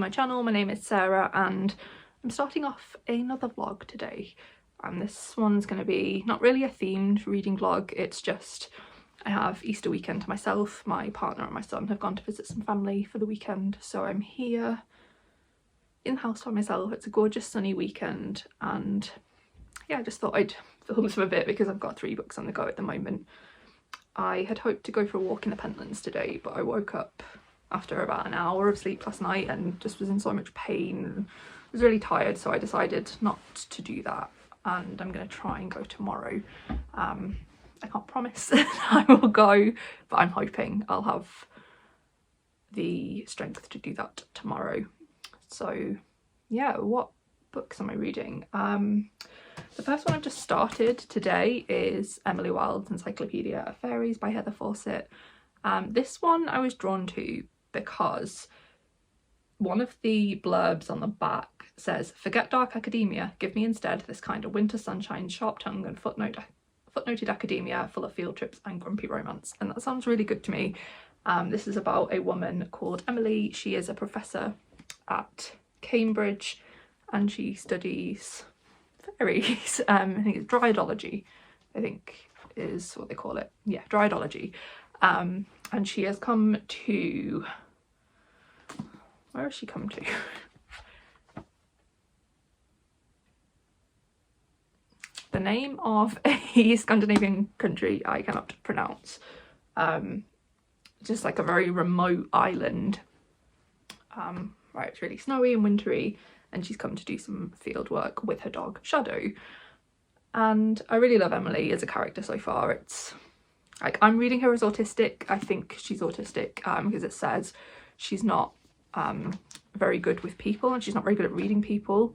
my channel. My name is Sarah and I'm starting off another vlog today. This one's going to be not really a themed reading vlog, it's just I have Easter weekend to myself. My partner and my son have gone to visit some family for the weekend, so I'm here in the house by myself. It's a gorgeous sunny weekend and yeah, I just thought I'd film some of it because I've got 3 books on the go at the moment. I had hoped to go for a walk in the Pentlands today, but I woke up after about an hour of sleep last night and just was in so much pain and was really tired, so I decided not to do that, and I'm going to try and go tomorrow. I can't promise that I will go, but I'm hoping I'll have the strength to do that tomorrow. So yeah, what books am I reading? The first one I've just started today is Emily Wilde's Encyclopeadia of Faeries by Heather Fawcett. This one I was drawn to because one of the blurbs on the back says, "Forget dark academia, give me instead this kind of winter sunshine, sharp tongue and footnoted academia full of field trips and grumpy romance." And that sounds really good to me. This is about a woman called Emily. She is a professor at Cambridge and she studies fairies. I think it's dryadology, I think is what they call it. Yeah, dryadology. And she has come to, where has she come to? The name of a Scandinavian country I cannot pronounce. Just like a very remote island. Right, it's really snowy and wintry, and she's come to do some field work with her dog Shadow. And I really love Emily as a character so far. It's like, I'm reading her as autistic. I think she's autistic because it says she's not very good with people and she's not very good at reading people.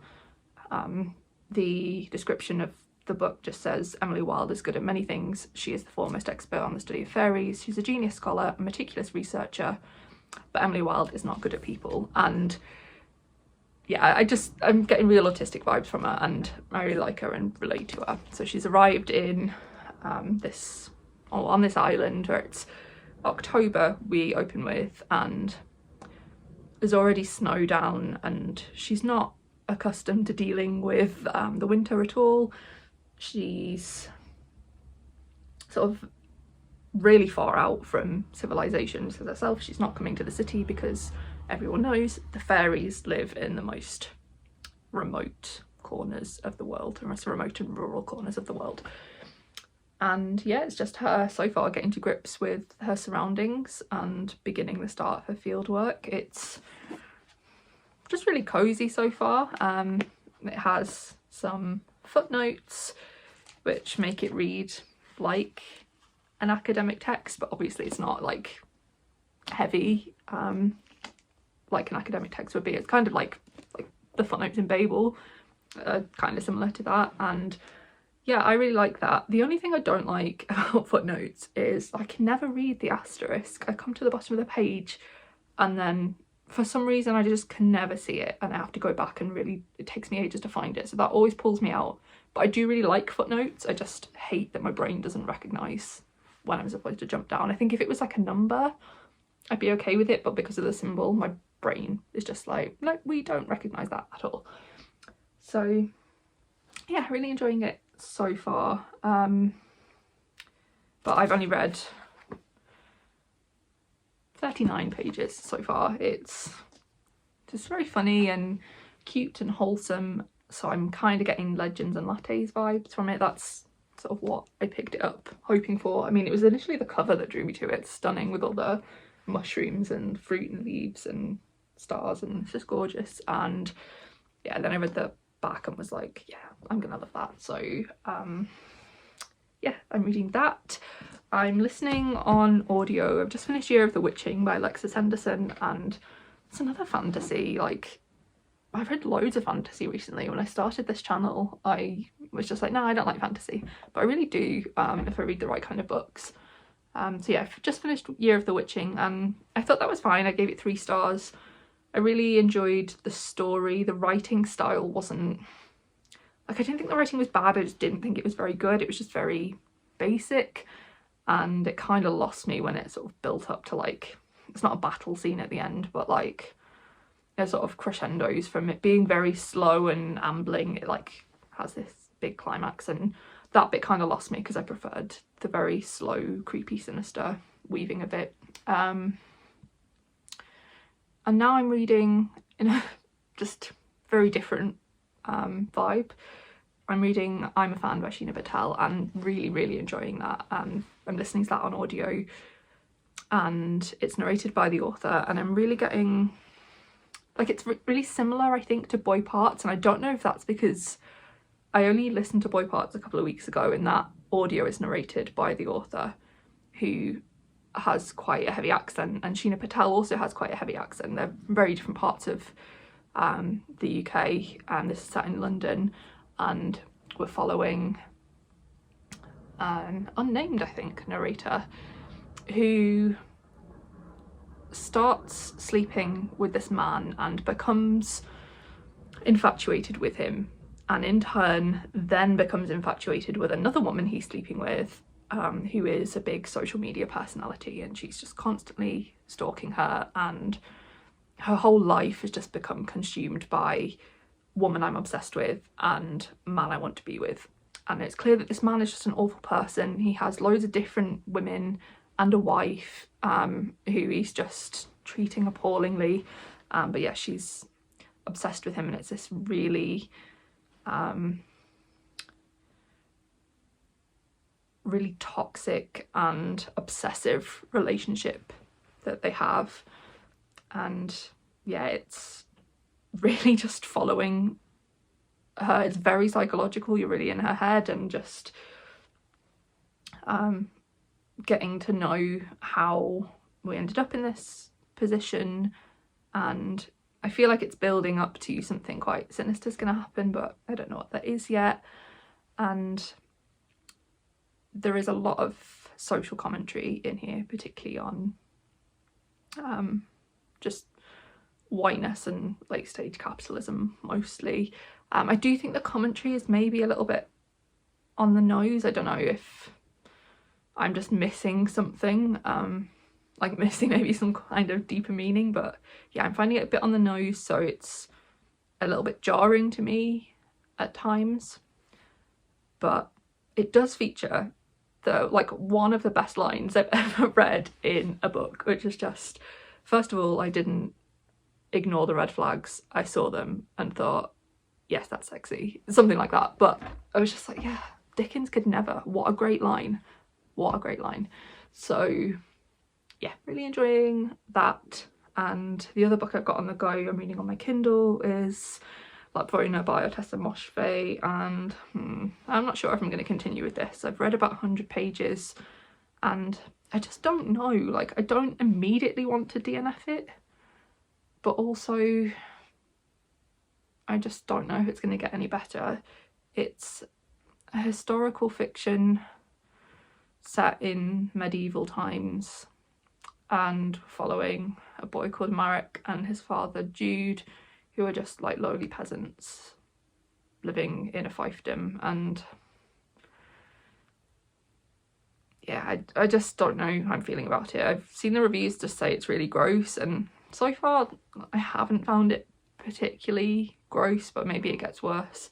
The description of the book just says Emily Wilde is good at many things. She is the foremost expert on the study of fairies. She's a genius scholar, a meticulous researcher, but Emily Wilde is not good at people. And yeah, I'm getting real autistic vibes from her and I really like her and relate to her. So she's arrived in on this island where it's October we open with, and there's already snow down and she's not accustomed to dealing with the winter at all. She's sort of really far out from civilization as herself. She's not coming to the city because everyone knows the fairies live in the most remote corners of the world, the most remote and rural corners of the world. And yeah, it's just her so far getting to grips with her surroundings and beginning the start of her field work. It's just really cozy so far. It has some footnotes which make it read like an academic text, but obviously it's not like heavy like an academic text would be. It's kind of like the footnotes in Babel, kind of similar to that. And yeah, I really like that. The only thing I don't like about footnotes is I can never read the asterisk. I come to the bottom of the page and then for some reason I just can never see it and I have to go back and really, it takes me ages to find it. So that always pulls me out. But I do really like footnotes. I just hate that my brain doesn't recognise when I'm supposed to jump down. I think if it was like a number, I'd be okay with it, but because of the symbol, my brain is just like, no, we don't recognise that at all. So yeah, really enjoying it so far. But I've only read 39 pages so far. It's just very funny and cute and wholesome, so I'm kind of getting Legends and Lattes vibes from it. That's sort of what I picked it up hoping for. I mean, it was initially the cover that drew me to it. It's stunning with all the mushrooms and fruit and leaves and stars, and it's just gorgeous. And yeah, then I read the back and was like, yeah, I'm gonna love that. So yeah, I'm reading that. I'm listening on audio. I've just finished Year of the Witching by Alexis Henderson, and it's another fantasy. Like, I've read loads of fantasy recently. When I started this channel I was just like, no, I don't like fantasy, but I really do if I read the right kind of books. So yeah, I've just finished Year of the Witching and I thought that was fine. I gave it 3 stars. I really enjoyed the story. The writing style wasn't, like, I didn't think the writing was bad, I just didn't think it was very good. It was just very basic and it kind of lost me when it sort of built up to, like, it's not a battle scene at the end, but like it sort of crescendos from it being very slow and ambling. It like has this big climax, and that bit kind of lost me because I preferred the very slow, creepy, sinister weaving of it. And now I'm reading in a just very different vibe. I'm reading I'm a Fan by Sheena Patel and really enjoying that. I'm listening to that on audio, and it's narrated by the author, and I'm really getting, like, it's really similar, I think, to Boy Parts, and I don't know if that's because I only listened to Boy Parts a couple of weeks ago, and that audio is narrated by the author, who has quite a heavy accent, and Sheena Patel also has quite a heavy accent. They're very different parts of the UK, and this is set in London, and we're following an unnamed, I think, narrator who starts sleeping with this man and becomes infatuated with him, and in turn then becomes infatuated with another woman he's sleeping with, who is a big social media personality, and she's just constantly stalking her, and her whole life has just become consumed by woman I'm obsessed with and man I want to be with. And it's clear that this man is just an awful person. He has loads of different women and a wife who he's just treating appallingly, but yeah, she's obsessed with him, and it's this really really toxic and obsessive relationship that they have. And yeah, it's really just following her. It's very psychological. You're really in her head, and just getting to know how we ended up in this position. And I feel like it's building up to something quite sinister is going to happen, but I don't know what that is yet. And there is a lot of social commentary in here, particularly on just whiteness and late stage capitalism mostly. I do think the commentary is maybe a little bit on the nose. I don't know if I'm just missing something, like missing maybe some kind of deeper meaning, but yeah, I'm finding it a bit on the nose, so it's a little bit jarring to me at times. But it does feature one of the best lines I've ever read in a book, which is just, first of all, I didn't ignore the red flags. I saw them and thought, yes, that's sexy, something like that. But I was just like, yeah, Dickens could never. What a great line. What a great line. So yeah, really enjoying that. And the other book I've got on the go, I'm reading on my Kindle, is Lapvona by Otessa Moshfegh, and I'm not sure if I'm going to continue with this. I've read about 100 pages and I just don't know, like, I don't immediately want to DNF it, but also I just don't know if it's going to get any better. It's a historical fiction set in medieval times and following a boy called Marek and his father Jude, who are just like lowly peasants living in a fiefdom. And yeah, I just don't know how I'm feeling about it. I've seen the reviews just say it's really gross, and so far I haven't found it particularly gross, but maybe it gets worse.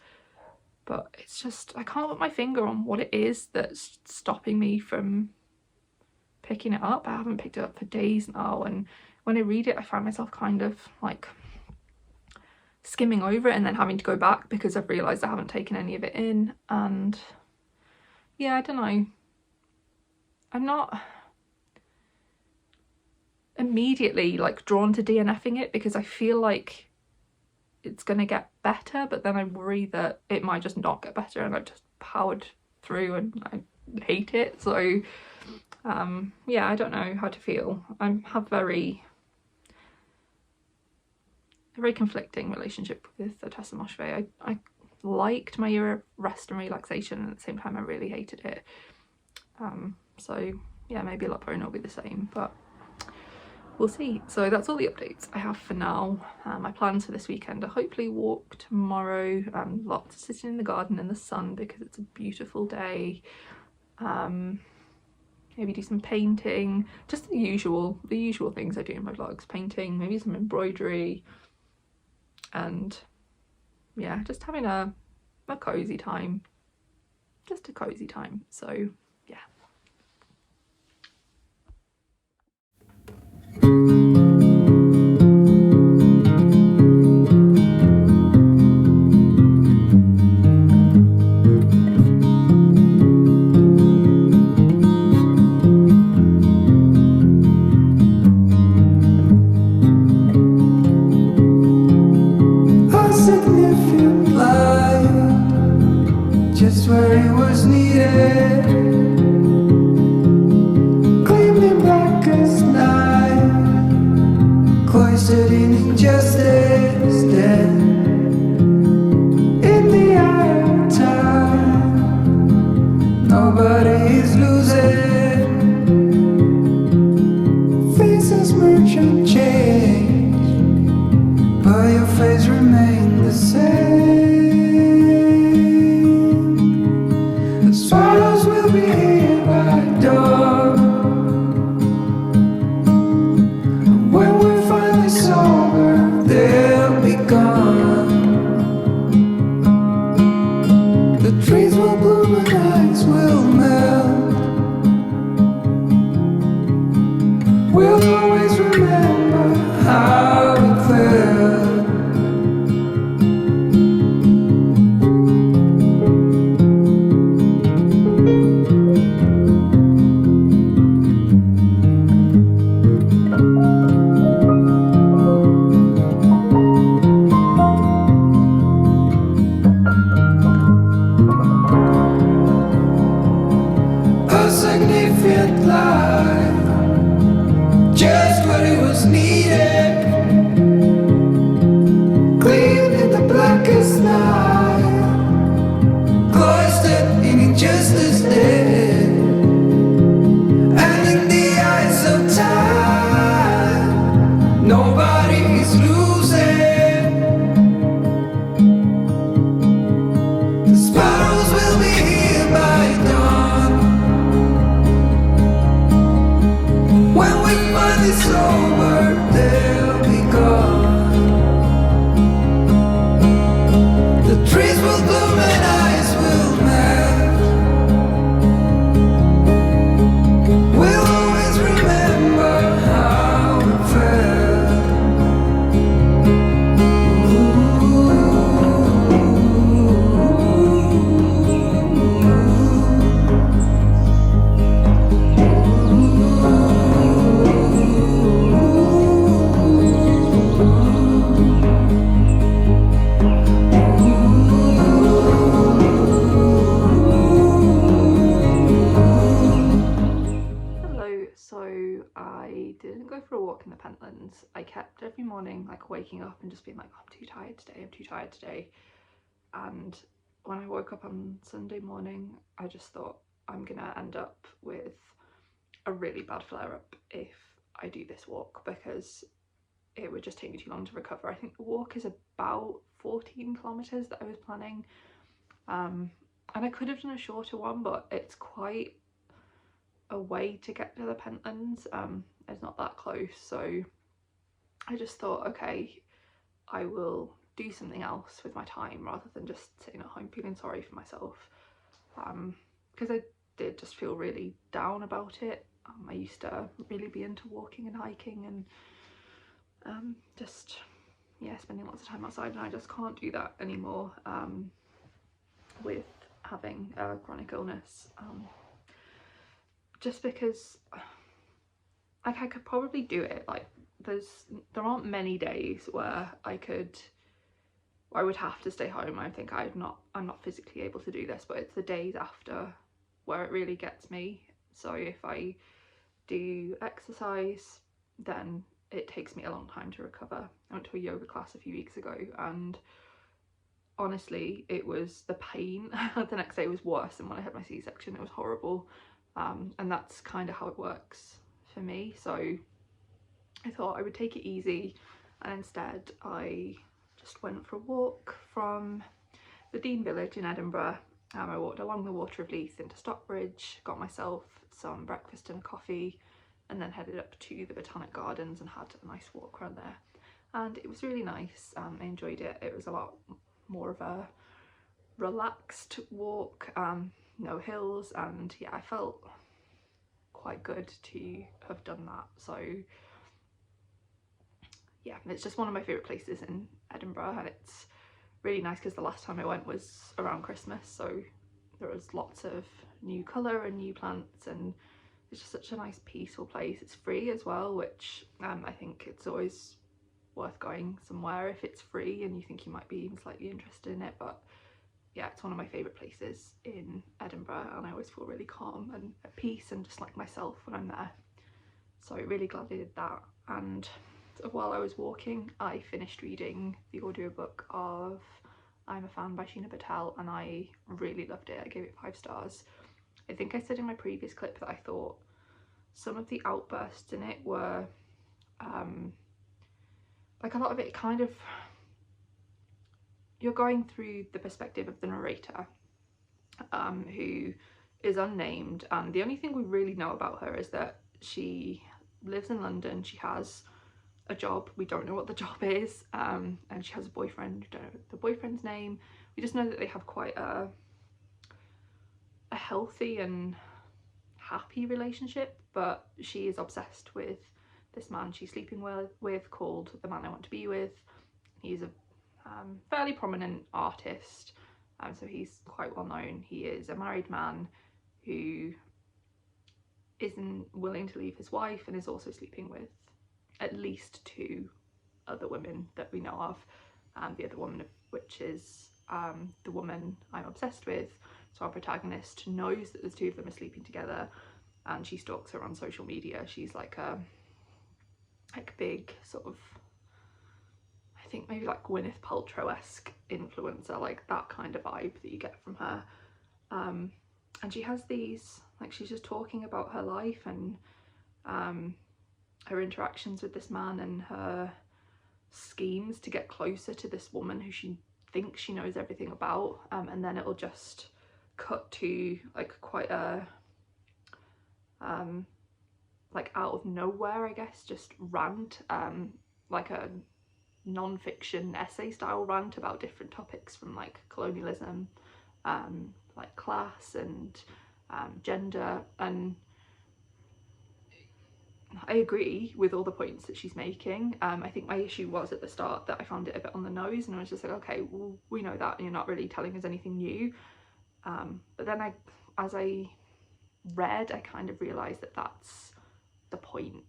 But it's just, I can't put my finger on what it is that's stopping me from picking it up. I haven't picked it up for days now, and when I read it I find myself kind of like skimming over it and then having to go back because I've realised I haven't taken any of it in. And yeah, I don't know, I'm not immediately like drawn to DNFing it because I feel like it's gonna get better, but then I worry that it might just not get better and I've just powered through and I hate it. So yeah, I don't know how to feel. I have a very conflicting relationship with Otessa Moshfegh. I liked my year of rest and relaxation, and at the same time I really hated it. So yeah, maybe Lapvona will be the same, but we'll see. So that's all the updates I have for now. My plans for this weekend are hopefully walk tomorrow, lots of sitting in the garden in the sun because it's a beautiful day. Maybe do some painting, just the usual things I do in my vlogs. Painting, maybe some embroidery, and yeah, just having a cozy time, just a cozy time. So yeah. Just where it was needed, gleaming black as night, cloistered in injustice, dead in the eye of time. Nobody is losing, faces merge and change, but your face remains the same. Swallows will be here by dawn, and when we're finally sober, they'll be gone. The trees will bloom and ice will melt. We'll always remember how it felt. Just what it was needed, clean in the blackest night, cloistered in injustice, dead, and in the eyes of time, nobody is losing. The sparrows will be here by dawn. When we finally sober, they'll be gone. The trees will bloom and ice will melt. We'll always remember how it felt. So I didn't go for a walk in the Pentlands. I kept every morning like waking up and just being like, oh, I'm too tired today, I'm too tired today. And when I woke up on Sunday morning, I just thought I'm gonna end up with a really bad flare-up if I do this walk, because it would just take me too long to recover. I think the walk is about 14 kilometers that I was planning, and I could have done a shorter one, but it's quite a way to get to the Pentlands. It's not that close, so I just thought, okay, I will do something else with my time rather than just sitting at home feeling sorry for myself, because I did just feel really down about it. I used to really be into walking and hiking and just, yeah, spending lots of time outside, and I just can't do that anymore with having a chronic illness. Just because like I could probably do it, like there aren't many days where I would have to stay home. I think I'm not physically able to do this, but it's the days after where it really gets me. So if I do exercise, then it takes me a long time to recover. I went to a yoga class a few weeks ago, and honestly it was the pain the next day was worse than when I had my C-section. It was horrible. And that's kind of how it works for me. So I thought I would take it easy, and instead I just went for a walk from the Dean Village in Edinburgh. I walked along the Water of Leith into Stockbridge, got myself some breakfast and a coffee, and then headed up to the Botanic Gardens and had a nice walk around there. and it was really nice. I enjoyed it. It was a lot more of a relaxed walk, no hills, and yeah, I felt quite good to have done that. So yeah, it's just one of my favourite places in Edinburgh, and it's really nice because the last time I went was around Christmas, so there was lots of new colour and new plants, and it's just such a nice peaceful place. It's free as well, which I think it's always worth going somewhere if it's free and you think you might be even slightly interested in it. But yeah, it's one of my favourite places in Edinburgh, and I always feel really calm and at peace and just like myself when I'm there. So really glad I did that. And while I was walking, I finished reading the audiobook of I'm a Fan by Sheena Patel, and I really loved it. I gave it 5 stars. I think I said in my previous clip that I thought some of the outbursts in it were like a lot of it kind of, you're going through the perspective of the narrator, who is unnamed, and the only thing we really know about her is that she lives in London. She has a job, we don't know what the job is, and she has a boyfriend, we don't know the boyfriend's name. We just know that they have quite a healthy and happy relationship, but she is obsessed with this man she's sleeping with called The Man I Want to Be With. He's a fairly prominent artist, so he's quite well known. He is a married man who isn't willing to leave his wife and is also sleeping with at least 2 other women that we know of, the other woman of which is the woman I'm obsessed with. So our protagonist knows that there's 2 of them are sleeping together, and she stalks her on social media. She's like a big sort of, I think maybe like Gwyneth Paltrow-esque influencer, like that kind of vibe that you get from her. And she has these, like, she's just talking about her life and her interactions with this man and her schemes to get closer to this woman who she thinks she knows everything about, and then it'll just cut to like quite a like out of nowhere, I guess, just rant, like a non-fiction essay style rant about different topics from like colonialism, like class and gender. And I agree with all the points that she's making. I think my issue was at the start that I found it a bit on the nose, and I was just like, okay, well, we know that and you're not really telling us anything new. But then as I read, I kind of realised that that's the point.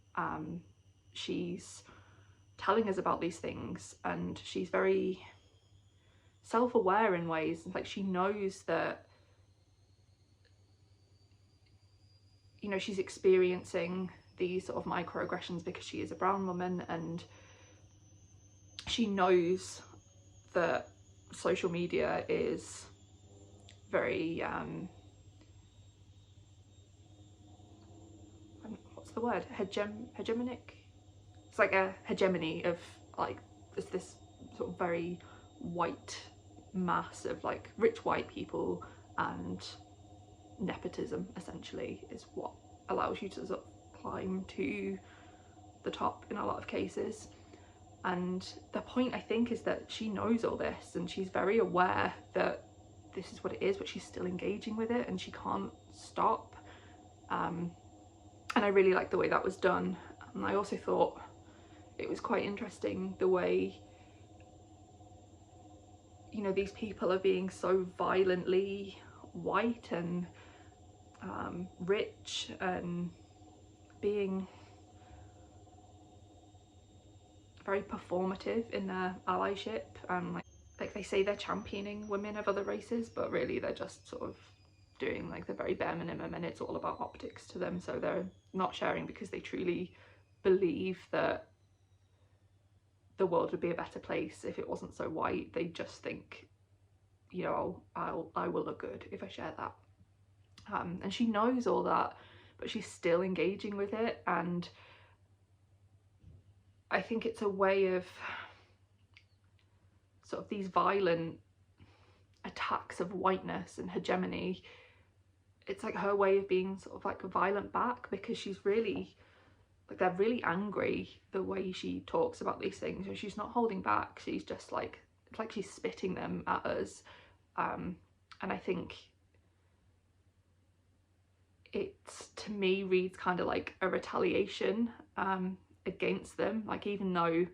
She's telling us about these things, and she's very self-aware in ways. Like, she knows that, you know, she's experiencing these sort of microaggressions because she is a brown woman, and she knows that social media is very what's the word, hegemonic. It's like a hegemony of like this sort of very white mass of like rich white people, and nepotism essentially is what allows you to sort of climb to the top in a lot of cases. And the point, I think, is that she knows all this and she's very aware that this is what it is, but she's still engaging with it and she can't stop. And I really like the way that was done. And I also thought it was quite interesting the way, you know, these people are being so violently white and rich and being very performative in their allyship, and like they say they're championing women of other races, but really they're just sort of doing like the very bare minimum, and it's all about optics to them. So they're not sharing because they truly believe that the world would be a better place if it wasn't so white. They just think, you know, I will look good if I share that. And she knows all that, but she's still engaging with it. And I think it's a way of sort of these violent attacks of whiteness and hegemony. It's like her way of being sort of like violent back, because she's really like they're really angry, the way she talks about these things, and she's not holding back. She's just like, it's like she's spitting them at us, and I think it, to me, reads kind of like a retaliation against them. Like, even though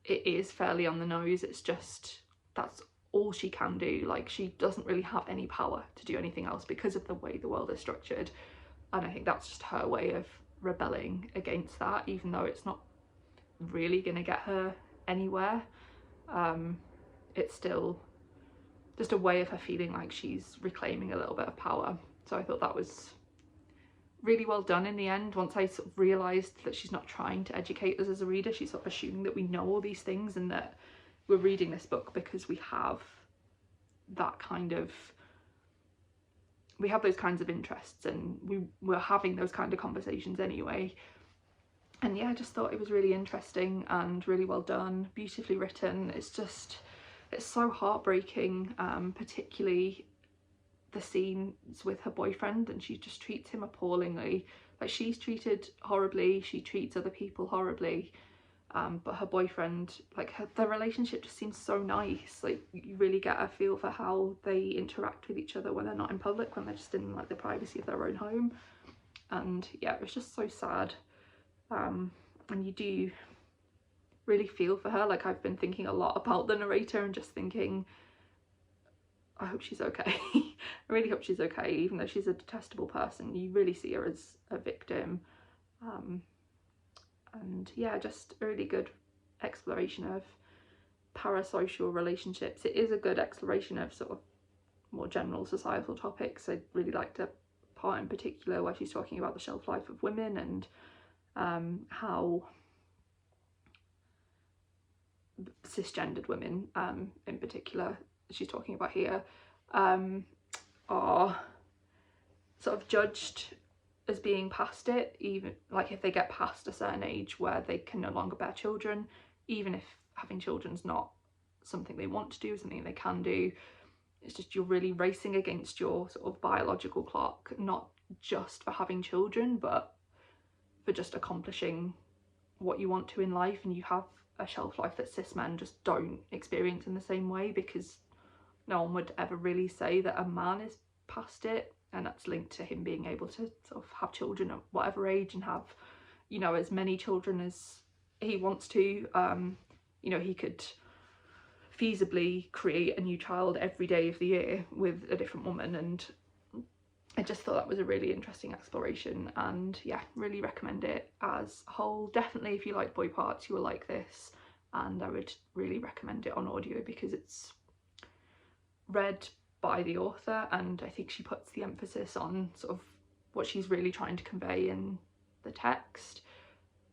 it is fairly on the nose, it's just, that's all she can do. Like, she doesn't really have any power to do anything else because of the way the world is structured, and I think that's just her way of rebelling against that, even though it's not really gonna get her anywhere. It's still just a way of her feeling like she's reclaiming a little bit of power. So I thought that was really well done in the end. Once I sort of realised that she's not trying to educate us as a reader, she's sort of assuming that we know all these things and that we're reading this book because we have that kind of, we have those kinds of interests, and we're having those kind of conversations anyway. And yeah, I just thought it was really interesting and really well done, beautifully written. It's just, it's so heartbreaking, particularly the scenes with her boyfriend, and she just treats him appallingly. Like, she's treated horribly, she treats other people horribly, but her boyfriend, like, their relationship just seems so nice. Like, you really get a feel for how they interact with each other when they're not in public, when they're just in like the privacy of their own home. And yeah, it was just so sad, and you do really feel for her. Like, I've been thinking a lot about the narrator and just thinking, I hope she's okay. I really hope she's okay, even though she's a detestable person. You really see her as a victim. And yeah, just a really good exploration of parasocial relationships. It is a good exploration of sort of more general societal topics. I really liked a part in particular where she's talking about the shelf life of women, and how cisgendered women, in particular, she's talking about here, are sort of judged as being past it, even like if they get past a certain age where they can no longer bear children, even if having children's not something they want to do, something they can do. It's just, you're really racing against your sort of biological clock, not just for having children, but for just accomplishing what you want to in life. And you have a shelf life that cis men just don't experience in the same way, because no one would ever really say that a man is past it, and that's linked to him being able to sort of have children at whatever age and have, you know, as many children as he wants to. You know, he could feasibly create a new child every day of the year with a different woman, and I just thought that was a really interesting exploration. And yeah, really recommend it as a whole. Definitely, if you like boy parts, you will like this, and I would really recommend it on audio because it's read by the author, and I think she puts the emphasis on sort of what she's really trying to convey in the text,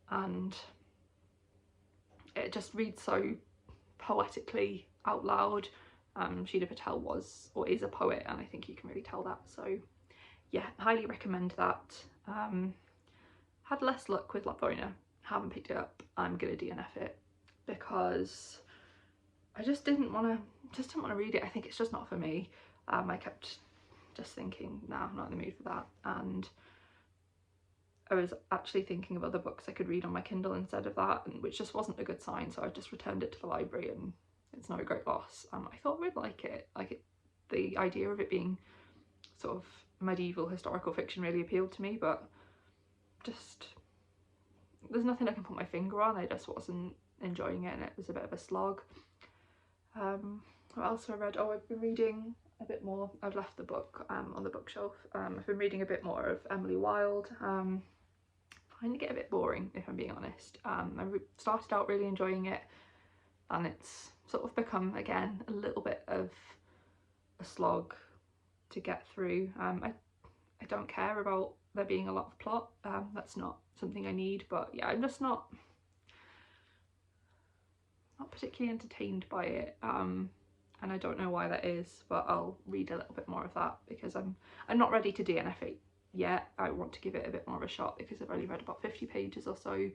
and it just reads so poetically out loud. Sheena Patel was or is a poet, and I think you can really tell that. So yeah, highly recommend that. Had less luck with Lapvona, haven't picked it up. I'm gonna DNF it because I just didn't want to read it. I think it's just not for me. I kept just thinking, nah, I'm not in the mood for that, and I was actually thinking of other books I could read on my Kindle instead of that, and which just wasn't a good sign. So I just returned it to the library, and it's no great loss. I thought we'd like it. The idea of it being sort of medieval historical fiction really appealed to me, but just there's nothing I can put my finger on. I just wasn't enjoying it, and it was a bit of a slog. What else have I read? Oh, I've been reading a bit more. I've left the book on the bookshelf. I've been reading a bit more of Emily Wilde. Finding it a bit boring, if I'm being honest. I started out really enjoying it, and it's sort of become again a little bit of a slog to get through. I don't care about there being a lot of plot. That's not something I need, but yeah, I'm just not particularly entertained by it, and I don't know why that is, but I'll read a little bit more of that because I'm not ready to DNF it yet. I want to give it a bit more of a shot because I've only read about 50 pages or so.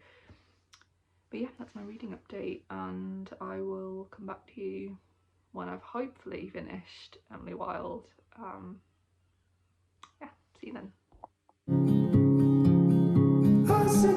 But yeah, that's my reading update, and I will come back to you when I've hopefully finished Emily Wilde. Yeah, see you then. I see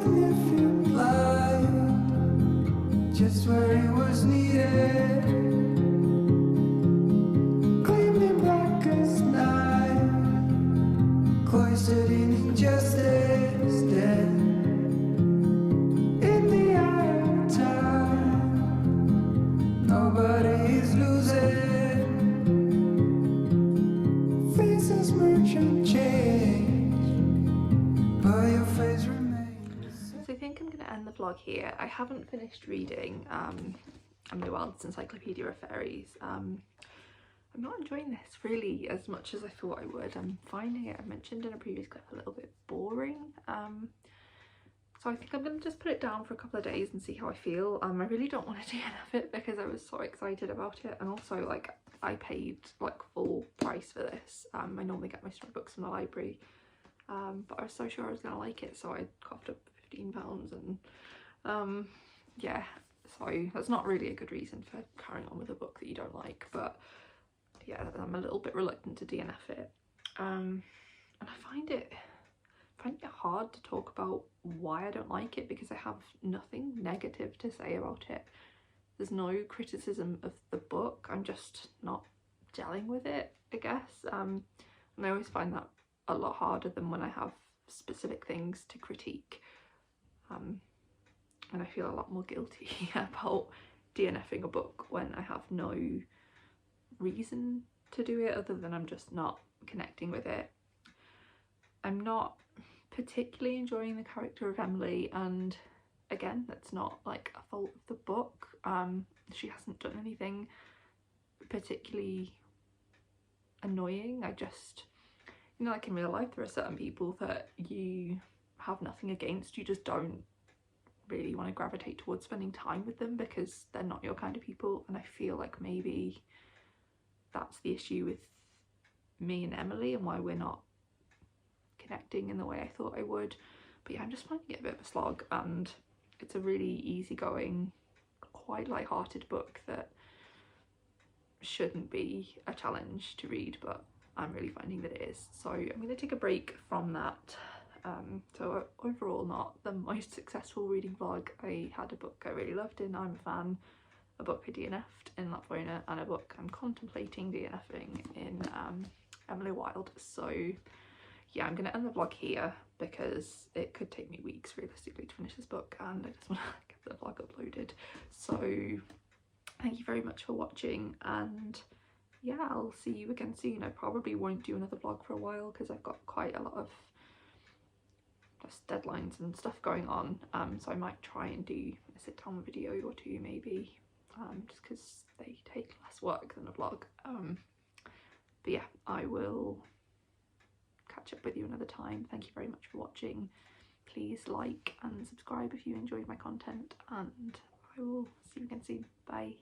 end the vlog here. I haven't finished reading Emily Wilde's Encyclopedia of Fairies. I'm not enjoying this really as much as I thought I would. I'm finding it, I mentioned in a previous clip, a little bit boring. So I think I'm going to just put it down for a couple of days and see how I feel. I really don't want to DNF it because I was so excited about it, and also like I paid like full price for this. I normally get my storybooks from the library, but I was so sure I was going to like it, so I coughed up £15 and yeah, so that's not really a good reason for carrying on with a book that you don't like. But yeah, I'm a little bit reluctant to DNF it, and I find it hard to talk about why I don't like it because I have nothing negative to say about it. There's no criticism of the book, I'm just not gelling with it, I guess. And I always find that a lot harder than when I have specific things to critique, and I feel a lot more guilty about DNFing a book when I have no reason to do it other than I'm just not connecting with it. I'm not particularly enjoying the character of Emily, and again, that's not like a fault of the book. She hasn't done anything particularly annoying. I just, you know, like in real life there are certain people that you have nothing against, you just don't really want to gravitate towards spending time with them because they're not your kind of people. And I feel like maybe that's the issue with me and Emily and why we're not connecting in the way I thought I would. But yeah, I'm just finding it a bit of a slog, and it's a really easygoing, quite light-hearted book that shouldn't be a challenge to read, but I'm really finding that it is. So I'm going to take a break from that. So overall, not the most successful reading vlog. I had a book I really loved in I'm a Fan, a book I DNF'd in Lapvona, and a book I'm contemplating DNFing in Emily Wilde. So yeah, I'm going to end the vlog here because it could take me weeks realistically to finish this book, and I just want to get the vlog uploaded. So thank you very much for watching, and yeah, I'll see you again soon. I probably won't do another vlog for a while because I've got quite a lot of just deadlines and stuff going on, so I might try and do a sit down video or two maybe, just because they take less work than a vlog. But yeah, I will catch up with you another time. Thank you very much for watching. Please like and subscribe if you enjoyed my content, and I will see you again soon. Bye.